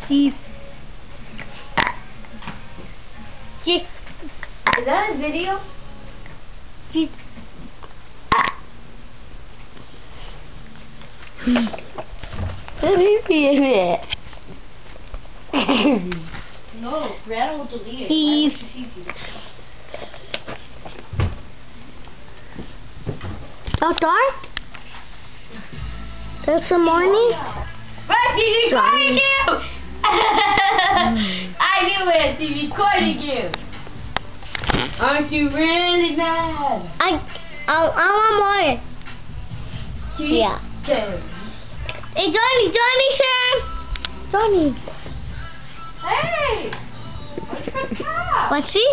Cheese. Is that a video? Cheese. Let me see it. No, Brad will delete it. Cheese. Not dark? It's the morning? What? He's recording you! I knew it! He's recording you! Aren't you really mad? I want more. Yeah. Hey, Johnny, Sam! Johnny. Hey! What's the top? What's he?